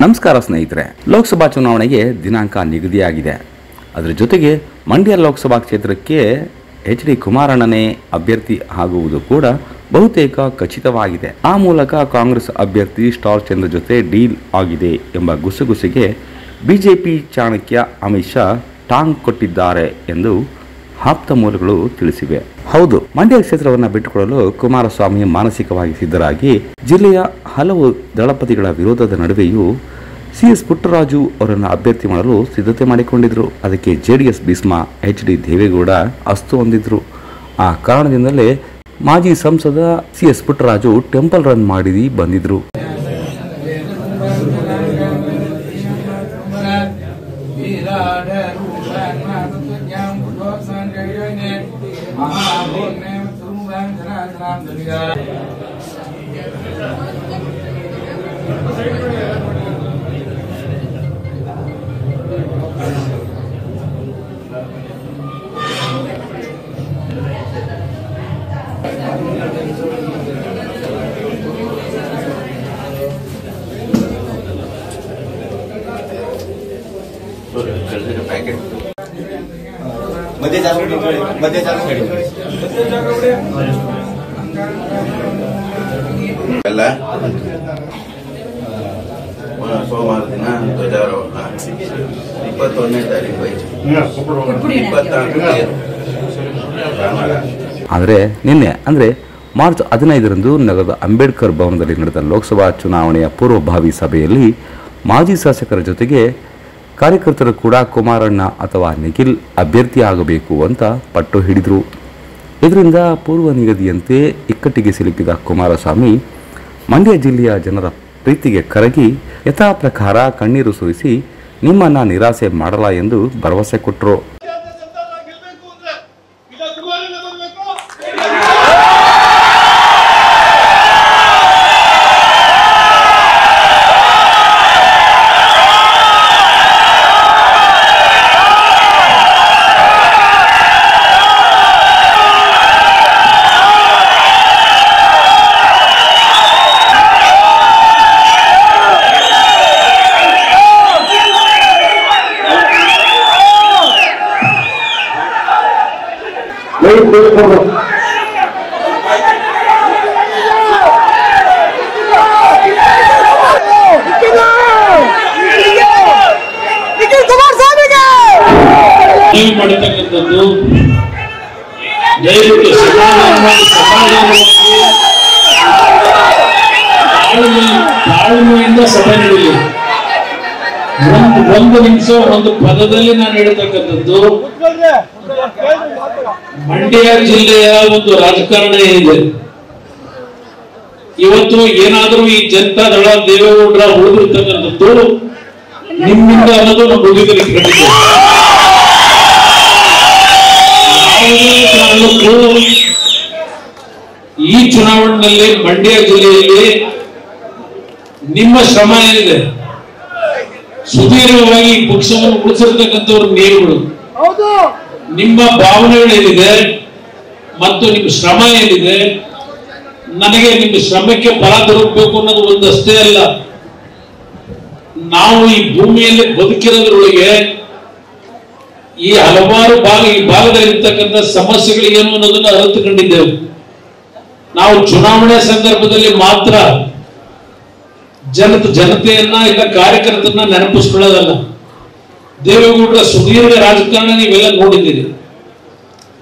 ನಮಸ್ಕಾರ ಸ್ನೇಹಿತರೆ, ಲೋಕಸಭಾ ಚುನಾವಣೆಗೆ ದಿನಾಂಕ ನಿಗದಿಯಾಗಿದೆ. ಅದರ ಜೊತೆಗೆ ಮಂಡ್ಯ ಲೋಕಸಭಾ ಕ್ಷೇತ್ರಕ್ಕೆ ಎಚ್ ಡಿ ಕುಮಾರಣ್ಣನೇ ಅಭ್ಯರ್ಥಿ ಆಗುವುದು ಕೂಡ ಬಹುತೇಕ ಖಚಿತವಾಗಿದೆ. ಆ ಮೂಲಕ ಕಾಂಗ್ರೆಸ್ ಅಭ್ಯರ್ಥಿ ಸ್ಟಾರ್ ಚಂದ್ರ ಜೊತೆ ಡೀಲ್ ಆಗಿದೆ ಎಂಬ ಗುಸುಗುಸಿಗೆ ಬಿಜೆಪಿ ಚಾಣಕ್ಯ ಅಮಿತ್ ಶಾ ಟಾಂಗ್ ಕೊಟ್ಟಿದ್ದಾರೆ ಎಂದು ಆಪ್ತ ಮೂಲಗಳು ತಿಳಿಸಿವೆ. ಹೌದು, ಮಂಡ್ಯ ಕ್ಷೇತ್ರವನ್ನು ಬಿಟ್ಟುಕೊಡಲು ಕುಮಾರಸ್ವಾಮಿ ಮಾನಸಿಕವಾಗಿ ಸಿದ್ಧರಾಗಿ ಜಿಲ್ಲೆಯ ಹಲವು ದಳಪತಿಗಳ ವಿರೋಧದ ನಡುವೆಯೂ ಸಿಎಸ್ ಪುಟ್ಟರಾಜು ಅವರನ್ನು ಅಭ್ಯರ್ಥಿ ಮಾಡಲು ಸಿದ್ಧತೆ ಮಾಡಿಕೊಂಡಿದ್ರು. ಅದಕ್ಕೆ ಜೆಡಿಎಸ್ ಭೀಷ್ಮ ಎಚ್ ಡಿ ದೇವೇಗೌಡ ಅಸ್ತು ಹೊಂದಿದ್ರು. ಆ ಕಾರಣದಿಂದಲೇ ಮಾಜಿ ಸಂಸದ ಸಿಎಸ್ ಪುಟ್ಟರಾಜು ಟೆಂಪಲ್ ರನ್ ಮಾಡಿ ಬಂದಿದ್ರು. ಸೋಮವಾರ ದಿನ ಧ್ವಜಾರೋಹಣ 21ನೇ ತಾರೀಕು ಆದರೆ ನಿನ್ನೆ ಅಂದರೆ ಮಾರ್ಚ್ 15ರಂದು ನಗರದ ಅಂಬೇಡ್ಕರ್ ಭವನದಲ್ಲಿ ನಡೆದ ಲೋಕಸಭಾ ಚುನಾವಣೆಯ ಪೂರ್ವಭಾವಿ ಸಭೆಯಲ್ಲಿ ಮಾಜಿ ಶಾಸಕರ ಜೊತೆಗೆ ಕಾರ್ಯಕರ್ತರು ಕೂಡ ಕುಮಾರಣ್ಣ ಅಥವಾ ನಿಖಿಲ್ ಅಭ್ಯರ್ಥಿ ಆಗಬೇಕು ಅಂತ ಪಟ್ಟು ಹಿಡಿದರು. ಇದರಿಂದ ಪೂರ್ವ ನಿಗದಿಯಂತೆ ಇಕ್ಕಟ್ಟಿಗೆ ಸಿಲುಕಿದ ಕುಮಾರಸ್ವಾಮಿ ಮಂಡ್ಯ ಜಿಲ್ಲೆಯ ಜನರ ಪ್ರೀತಿಗೆ ಕರಗಿ ಯಥಾ ಪ್ರಕಾರ ಕಣ್ಣೀರು ಸುರಿಸಿ ನಿಮ್ಮನ್ನ ನಿರಾಸೆ ಮಾಡಲ್ಲ ಎಂದು ಭರವಸೆ ಕೊಟ್ಟರು. ಮಾಡತಕ್ಕಂಥದ್ದು ದಯವಿಟ್ಟು ತಾಳ್ಮೆಯಿಂದ ಸಭೆ ನಡೆಯಲಿ. ಒಂದು ನಿಮಿಷ ಒಂದು ಪದದಲ್ಲಿ ನಾನು ಹೇಳ್ತಕ್ಕಂಥದ್ದು, ಮಂಡ್ಯ ಜಿಲ್ಲೆಯ ಒಂದು ರಾಜಕಾರಣ ಏನಿದೆ ಇವತ್ತು ಏನಾದರೂ ಈ ಜನತಾ ದಳ ದೇವೇಗೌಡರ ಉಳಿದಿರ್ತಕ್ಕಂಥದ್ದು ನಿಮ್ಮಿಂದ ಅನ್ನೋದು ನಮ್ಮ ಬುದ್ಧಿದಲ್ಲಿ ಖಂಡಿತ. ಈ ಚುನಾವಣೆಯಲ್ಲಿ ಮಂಡ್ಯ ಜಿಲ್ಲೆಯಲ್ಲಿ ನಿಮ್ಮ ಶ್ರಮ ಏನಿದೆ, ಸುದೀರ್ಘವಾಗಿ ಪಕ್ಷವನ್ನು ಉಳಿಸಿರ್ತಕ್ಕಂಥವ್ರು ನೀವುಗಳು, ನಿಮ್ಮ ಭಾವನೆಗಳೇನಿದೆ ಮತ್ತು ನಿಮ್ಮ ಶ್ರಮ ಏನಿದೆ, ನನಗೆ ನಿಮ್ಮ ಶ್ರಮಕ್ಕೆ ಫಲ ದೊರಕಬೇಕು ಅನ್ನೋದು ಒಂದಷ್ಟೇ ಅಲ್ಲ, ನಾವು ಈ ಭೂಮಿಯಲ್ಲಿ ಬದುಕಿರೋದ್ರೊಳಗೆ ಈ ಹಲವಾರು ಈ ಭಾಗದಲ್ಲಿರ್ತಕ್ಕಂಥ ಸಮಸ್ಯೆಗಳು ಏನು ಅನ್ನೋದನ್ನ ಅರಿತುಕೊಂಡಿದ್ದೇವೆ. ನಾವು ಚುನಾವಣೆ ಸಂದರ್ಭದಲ್ಲಿ ಮಾತ್ರ ಜನತೆಯನ್ನ ಇಲ್ಲ ಕಾರ್ಯಕರ್ತರನ್ನ ನೆನಪಿಸ್ಕೊಳ್ಳೋದಲ್ಲ. ದೇವೇಗೌಡರ ಸುದೀರ್ಘ ರಾಜಕಾರಣ ನೀವೆಲ್ಲ ನೋಡಿದ್ದೀರಿ.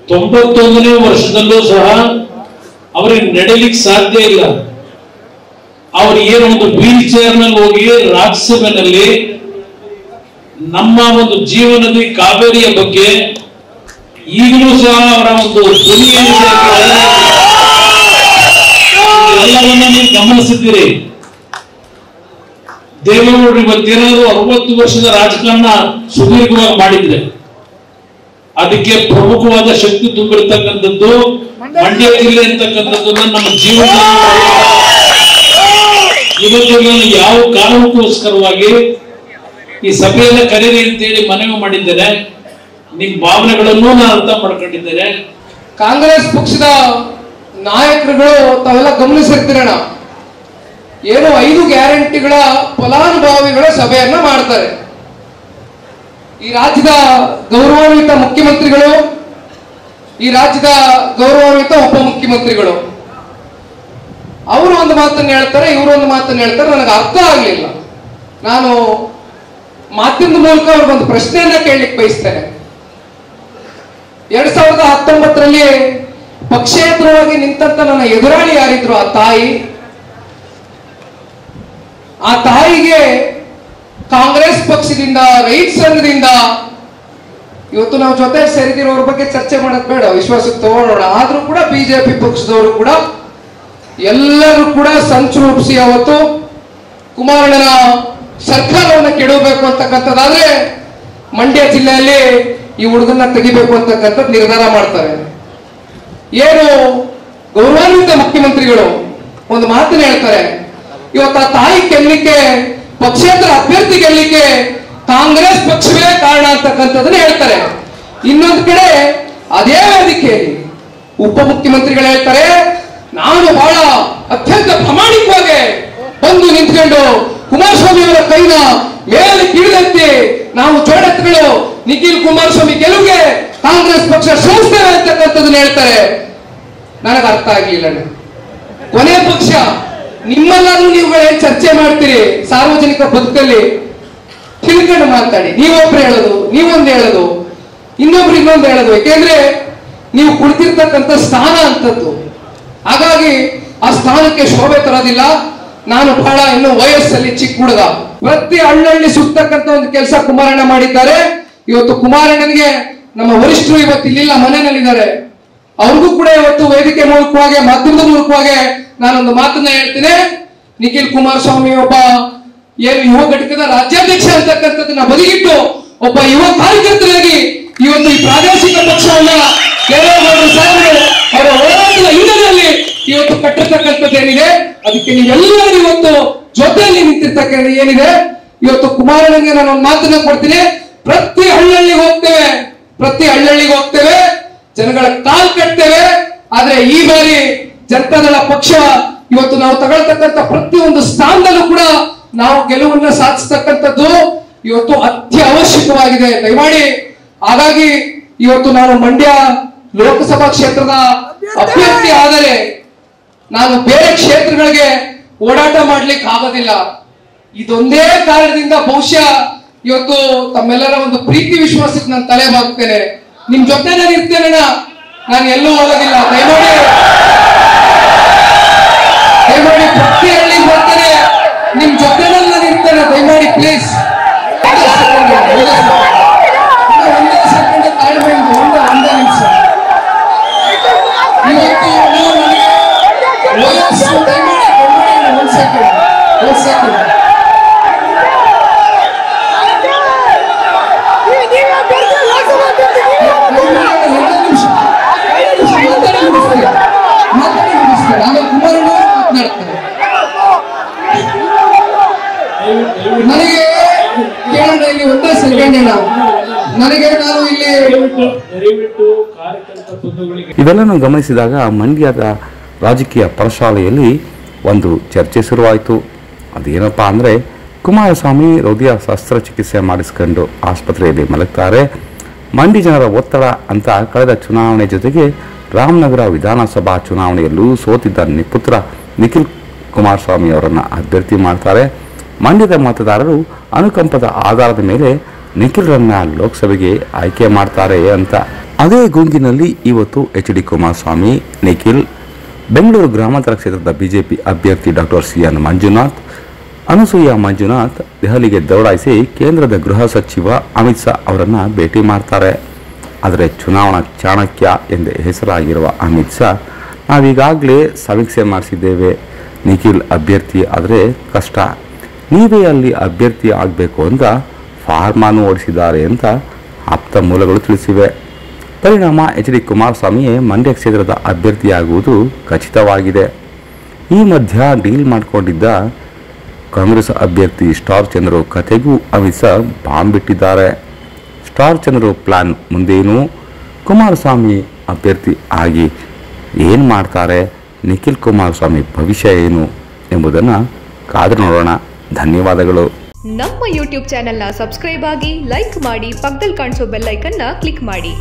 91ನೇ ವರ್ಷದಲ್ಲೂ ಸಹ ಅವರಿಗೆ ನಡೀಲಿಕ್ಕೆ ಸಾಧ್ಯ ಇಲ್ಲ. ಅವರು ಏನೋ ಒಂದು ವೀಲ್ ಚೇರ್ ನಲ್ಲಿ ಹೋಗಿ ರಾಜ್ಯಸಭೆಯಲ್ಲಿ ನಮ್ಮ ಒಂದು ಜೀವನದ ಕಾವೇರಿಯ ಬಗ್ಗೆ ಈಗಲೂ ಸಹ ಅವರ ಒಂದು ಎಲ್ಲವನ್ನ ನೀವು ಗಮನಿಸಿದ್ದೀರಿ. ದೇವೇಗೌಡರು ಇವತ್ತೇನಾದ್ರು 60 ವರ್ಷದ ರಾಜಕಾರಣ ಸುದೀರ್ಘವಾಗಿ ಮಾಡಿದ್ರೆ ಅದಕ್ಕೆ ಪ್ರಮುಖವಾದ ಶಕ್ತಿ ತುಂಬಿರ್ತಕ್ಕಂಥದ್ದು ಮಂಡ್ಯ ಜಿಲ್ಲೆ ಅಂತಕ್ಕಂಥದ್ದನ್ನ ನಮ್ಮ ಜೀವನ ಇವತ್ತು ನಾನು ಯಾವ ಕಾರಣಕ್ಕೋಸ್ಕರವಾಗಿ ಈ ಸಭೆಯನ್ನ ಕರೀರಿ ಅಂತೇಳಿ ಮನವಿ ಮಾಡಿದ್ದೇನೆ. ನಿಮ್ಮ ಭಾವನೆಗಳನ್ನು ನಾನು ಅರ್ಥ ಮಾಡ್ಕೊಂಡಿದ್ದೇನೆ. ಕಾಂಗ್ರೆಸ್ ಪಕ್ಷದ ನಾಯಕರುಗಳು ತಾವೆಲ್ಲ ಗಮನಿಸಿರ್ತೀರಣ್ಣ, ಏನು 5 ಗ್ಯಾರಂಟಿಗಳ ಫಲಾನುಭವಿಗಳ ಸಭೆಯನ್ನ ಮಾಡ್ತಾರೆ. ಈ ರಾಜ್ಯದ ಗೌರವಾನ್ವಿತ ಮುಖ್ಯಮಂತ್ರಿಗಳು, ಈ ರಾಜ್ಯದ ಗೌರವಾನ್ವಿತ ಉಪಮುಖ್ಯಮಂತ್ರಿಗಳು ಅವರು ಒಂದು ಮಾತನ್ನು ಹೇಳ್ತಾರೆ, ಇವರು ಒಂದು ಮಾತನ್ನು ಹೇಳ್ತಾರೆ. ನನಗೆ ಅರ್ಥ ಆಗಲಿಲ್ಲ. ನಾನು ಮಾಧ್ಯಮದ ಮೂಲಕ ಅವ್ರಿಗೊಂದು ಪ್ರಶ್ನೆಯನ್ನ ಕೇಳಲಿಕ್ಕೆ ಬಯಸ್ತೇನೆ. 2019ರಲ್ಲಿ ಪಕ್ಷೇತರವಾಗಿ ನಿಂತಂತ ನನ್ನ ಎದುರಾಳಿ ಯಾರಿದ್ರು, ಆ ತಾಯಿಗೆ ಕಾಂಗ್ರೆಸ್ ಪಕ್ಷದಿಂದ, ರೈತ ಸಂಘದಿಂದ, ಇವತ್ತು ನಾವು ಜೊತೆ ಸೇರಿದಿರೋರ ಬಗ್ಗೆ ಚರ್ಚೆ ಮಾಡೋದು ಬೇಡ, ವಿಶ್ವಾಸಕ್ಕೆ ತಗೊಳ್ಳೋಣ. ಆದ್ರೂ ಕೂಡ ಬಿಜೆಪಿ ಪಕ್ಷದವರು ಕೂಡ ಎಲ್ಲರೂ ಕೂಡ ಸಂಚು ರೂಪಿಸಿ ಅವತ್ತು ಕುಮಾರಣ್ಣನ ಸರ್ಕಾರವನ್ನು ಕೆಡವಬೇಕು ಅಂತಕ್ಕಂಥದ್ದಾದ್ರೆ ಮಂಡ್ಯ ಜಿಲ್ಲೆಯಲ್ಲಿ ಈ ಹುಡುಗನ್ನ ತೆಗಿಬೇಕು ಅಂತಕ್ಕಂಥದ್ದು ನಿರ್ಧಾರ ಮಾಡ್ತಾರೆ. ಏನು ಗೌರವಾನ್ವಿತ ಮುಖ್ಯಮಂತ್ರಿಗಳು ಒಂದು ಮಾತನ್ನ ಹೇಳ್ತಾರೆ, ಇವತ್ತು ಆ ತಾಯಿ ಗೆಲ್ಲಿಕ್ಕೆ, ಪಕ್ಷೇತರ ಅಭ್ಯರ್ಥಿ ಗೆಲ್ಲಿಕ್ಕೆ ಕಾಂಗ್ರೆಸ್ ಪಕ್ಷವೇ ಕಾರಣ ಅಂತಕ್ಕಂಥದ್ದನ್ನ ಹೇಳ್ತಾರೆ. ಇನ್ನೊಂದು ಕಡೆ ಅದೇ ವೇದಿಕೆಯಲ್ಲಿ ಉಪಮುಖ್ಯಮಂತ್ರಿಗಳು ಹೇಳ್ತಾರೆ, ನಾನು ಬಹಳ ಅತ್ಯಂತ ಪ್ರಾಮಾಣಿಕವಾಗಿ ಬಂದು ನಿಂತ್ಕೊಂಡು ಕುಮಾರಸ್ವಾಮಿ ಅವರ ಕೈನ ಮೇಲೆ ಕಿಡಿದಂತೆ ನಾವು ಜೋಡೆತ್ತುಗಳು ನಿಖಿಲ್ ಕುಮಾರಸ್ವಾಮಿ ಗೆಲುವಿಗೆ ಕಾಂಗ್ರೆಸ್ ಪಕ್ಷ ಶ್ರಮಿಸ್ತೇವೆ ಅಂತಕ್ಕಂಥದ್ದನ್ನ ಹೇಳ್ತಾರೆ. ನನಗೆ ಅರ್ಥ ಆಗ್ಲಿಲ್ಲ. ಕೊನೆ ಪಕ್ಷ ನಿಮ್ಮೆಲ್ಲಾದ್ರೂ ನೀವುಗಳೇನ್ ಚರ್ಚೆ ಮಾಡ್ತೀರಿ ಸಾರ್ವಜನಿಕ ಬದುಕಲ್ಲಿ, ತಿಳ್ಕೊಂಡು ಮಾತಾಡಿ. ನೀವೊಬ್ರು ಹೇಳೋದು, ನೀವೊಂದು ಹೇಳೋದು, ಇನ್ನೊಬ್ರು ಇನ್ನೊಂದು ಹೇಳೋದು. ಯಾಕೆಂದ್ರೆ ನೀವು ಕುಳಿತಿರ್ತಕ್ಕಂಥ ಸ್ಥಾನ ಅಂತದ್ದು. ಹಾಗಾಗಿ ಆ ಸ್ಥಾನಕ್ಕೆ ಶೋಭೆ ತರೋದಿಲ್ಲ. ನಾನು ಬಹಳ ಇನ್ನು ವಯಸ್ಸಲ್ಲಿ ಚಿಕ್ಕ ಹುಡುಗ. ಪ್ರತಿ ಹಳ್ಳಿ ಸುತ್ತಕ್ಕಂತ ಒಂದು ಕೆಲಸ ಕುಮಾರಣ್ಣ ಮಾಡಿದ್ದಾರೆ. ಇವತ್ತು ಕುಮಾರಣ್ಣನಿಗೆ ನಮ್ಮ ವರಿಷ್ಠರು ಇವತ್ತು ಇಲ್ಲಿಲ್ಲ, ಮನೆಯಲ್ಲಿದ್ದಾರೆ. ಅವ್ರಿಗೂ ಕೂಡ ಇವತ್ತು ವೇದಿಕೆ ಮೂಲಕವಾಗಿ, ಮಾಧ್ಯಮದ ಮೂಲಕವಾಗಿ ನಾನೊಂದು ಮಾತನ್ನ ಹೇಳ್ತೀನಿ. ನಿಖಿಲ್ ಕುಮಾರಸ್ವಾಮಿ ಒಬ್ಬ ಏನು ಯುವ ಘಟಕದ ರಾಜ್ಯಾಧ್ಯಕ್ಷ ಅಂತಕ್ಕಂಥದ್ದನ್ನ ಬದಿಗಿಟ್ಟು ಒಬ್ಬ ಯುವ ಕಾರ್ಯಕರ್ತರಾಗಿ ಇವತ್ತು ಈ ಪ್ರಾದೇಶಿಕ ಪಕ್ಷವನ್ನ ದೇವೇಗೌಡರು ಸಾಹೇಬರು ಅವರ ಹೋರಾಟದ ಹಿನ್ನೆಲೆಯಲ್ಲಿ ಇವತ್ತು ಕಟ್ಟಿರ್ತಕ್ಕಂಥದ್ದು ಏನಿದೆ, ಅದಕ್ಕೆ ನೀವೆಲ್ಲರೂ ಇವತ್ತು ಜೊತೆಯಲ್ಲಿ ನಿಂತಿರ್ತಕ್ಕಂಥ ಏನಿದೆ. ಇವತ್ತು ಕುಮಾರಣ್ಣನಿಗೆ ನಾನು ಒಂದು ಮಾತನ್ನ ಕೊಡ್ತೀನಿ. ಪ್ರತಿ ಹಳ್ಳಿಗೆ ಹೋಗ್ತೇವೆ, ಜನಗಳ ಕಾಲ್ ಕಟ್ತೇವೆ. ಆದ್ರೆ ಈ ಬಾರಿ ಜನತಾದಳ ಪಕ್ಷ ಇವತ್ತು ನಾವು ತಗೊಳ್ತಕ್ಕಂಥ ಪ್ರತಿಯೊಂದು ಸ್ಥಾನದಲ್ಲೂ ಕೂಡ ನಾವು ಗೆಲುವನ್ನ ಸಾಧಿಸತಕ್ಕಂಥದ್ದು ಇವತ್ತು ಅತ್ಯವಶ್ಯಕವಾಗಿದೆ. ದಯಮಾಡಿ ಹಾಗಾಗಿ ಇವತ್ತು ನಾನು ಮಂಡ್ಯ ಲೋಕಸಭಾ ಕ್ಷೇತ್ರದ ಅಭ್ಯರ್ಥಿ ಆದರೆ ನಾನು ಬೇರೆ ಕ್ಷೇತ್ರಗಳಿಗೆ ಓಡಾಟ ಮಾಡ್ಲಿಕ್ಕೆ ಆಗೋದಿಲ್ಲ. ಇದೊಂದೇ ಕಾರಣದಿಂದ ಬಹುಶಃ ಇವತ್ತು ತಮ್ಮೆಲ್ಲರ ಒಂದು ಪ್ರೀತಿ ವಿಶ್ವಾಸಕ್ಕೆ ನಾನು ತಲೆ ಬಾಗ್ತೇನೆ. ನಿಮ್ ಜೊತೆ ನಾನು ಇರ್ತೇನೆ, ನಾನು ಎಲ್ಲೂ ಹೋಗೋದಿಲ್ಲ. ದಯಮಾಡಿ ಪ್ರತಿ ಹಳ್ಳಿಗೆ ಬರ್ತೇನೆ, ನಿಮ್ ಜೊತೆ ನಾನು ಇರ್ತೇನೆ. ದಯಮಾಡಿ ಪ್ಲೀಸ್ ಒಂದೇ ನಿಮಿಷ. ಇವತ್ತು ವಯಸ್ಸು ಒಂದ್ ಸೆಕೆಂಡ್ ನನಗೆ ಕೇಳೋಣ ಇಲ್ಲಿ ಒಂದೇ ಸೆಕೆಂಡ್ ನನಗೆ ನಾನು ಇಲ್ಲಿ ಇದೆಲ್ಲನೂ ಗಮನಿಸಿದಾಗ ಮಂಡ್ಯದ ರಾಜಕೀಯ ಪರಶಾಲೆಯಲ್ಲಿ ಒಂದು ಚರ್ಚೆ ಶುರುವಾಯಿತು. ಅದೇನಪ್ಪ ಅಂದರೆ, ಕುಮಾರಸ್ವಾಮಿ ಹೃದಯ ಶಸ್ತ್ರಚಿಕಿತ್ಸೆ ಮಾಡಿಸ್ಕೊಂಡು ಆಸ್ಪತ್ರೆಯಲ್ಲಿ ಮಲಗ್ತಾರೆ. ಮಂಡ್ಯ ಜನರ ಒತ್ತಡ ಅಂತ ಕಳೆದ ಚುನಾವಣೆ ಜೊತೆಗೆ ರಾಮನಗರ ವಿಧಾನಸಭಾ ಚುನಾವಣೆಯಲ್ಲೂ ಸೋತಿದ್ದ ಪುತ್ರ ನಿಖಿಲ್ ಕುಮಾರಸ್ವಾಮಿ ಅವರನ್ನು ಅಭ್ಯರ್ಥಿ ಮಾಡ್ತಾರೆ. ಮಂಡ್ಯದ ಮತದಾರರು ಅನುಕಂಪದ ಆಧಾರದ ಮೇಲೆ ನಿಖಿಲ್ರನ್ನ ಲೋಕಸಭೆಗೆ ಆಯ್ಕೆ ಮಾಡ್ತಾರೆ ಅಂತ. ಅದೇ ಗುಂಗಿನಲ್ಲಿ ಇವತ್ತು HD ಕುಮಾರಸ್ವಾಮಿ, ನಿಖಿಲ್, ಬೆಂಗಳೂರು ಗ್ರಾಮಾಂತರ ಕ್ಷೇತ್ರದ ಬಿಜೆಪಿ ಅಭ್ಯರ್ಥಿ ಡಾಕ್ಟರ್ CN ಮಂಜುನಾಥ್, ಅನಸೂಯ ಮಂಜುನಾಥ್ ದೆಹಲಿಗೆ ದೌಡಾಯಿಸಿ ಕೇಂದ್ರದ ಗೃಹ ಸಚಿವ ಅಮಿತ್ ಶಾ ಅವರನ್ನು ಭೇಟಿ ಮಾಡ್ತಾರೆ. ಆದರೆ ಚುನಾವಣಾ ಚಾಣಕ್ಯ ಎಂದೇ ಹೆಸರಾಗಿರುವ ಅಮಿತ್ ಶಾ, ನಾವೀಗಾಗಲೇ ಸಮೀಕ್ಷೆ ಮಾಡಿಸಿದ್ದೇವೆ, ನಿಖಿಲ್ ಅಭ್ಯರ್ಥಿ ಆದರೆ ಕಷ್ಟ, ನೀವೇ ಅಲ್ಲಿ ಅಭ್ಯರ್ಥಿ ಆಗಬೇಕು ಅಂತ ಫಾರ್ಮಾನು ಓಡಿಸಿದ್ದಾರೆ ಅಂತ ಆಪ್ತ ಮೂಲಗಳು ತಿಳಿಸಿವೆ. ಪರಿಣಾಮ HD ಕುಮಾರಸ್ವಾಮಿಯೇ ಮಂಡ್ಯ ಕ್ಷೇತ್ರದ ಅಭ್ಯರ್ಥಿಯಾಗುವುದು ಖಚಿತವಾಗಿದೆ. ಈ ಮಧ್ಯ ಡೀಲ್ ಮಾಡಿಕೊಂಡಿದ್ದ ಕಾಂಗ್ರೆಸ್ ಅಭ್ಯರ್ಥಿ ಸ್ಟಾರ್ ಚಂದ್ರು ಕಥೆಗೂ ಅಮಿತ್ ಶಾ ಬಾಂಬ್ ಬಿಟ್ಟಿದ್ದಾರೆ. ಸ್ಟಾರ್ ಚಂದ್ರು ಪ್ಲಾನ್ ಮುಂದೇನು, ಕುಮಾರಸ್ವಾಮಿ ಅಭ್ಯರ್ಥಿ ಆಗಿ ಏನು ಮಾಡ್ತಾರೆ, ನಿಖಿಲ್ ಕುಮಾರಸ್ವಾಮಿ ಭವಿಷ್ಯ ಏನು ಎಂಬುದನ್ನು ಕಾದು ನೋಡೋಣ. ಧನ್ಯವಾದಗಳು. ನಮ್ಮ ಯೂಟ್ಯೂಬ್ ಚಾನೆಲ್ನ ಸಬ್ಸ್ಕ್ರೈಬ್ ಆಗಿ, ಲೈಕ್ ಮಾಡಿ, ಪಕ್ಕದಲ್ಲಿ ಕಾಣಿಸೋ ಬೆಲ್ ಐಕನ್ನ ಕ್ಲಿಕ್ ಮಾಡಿ.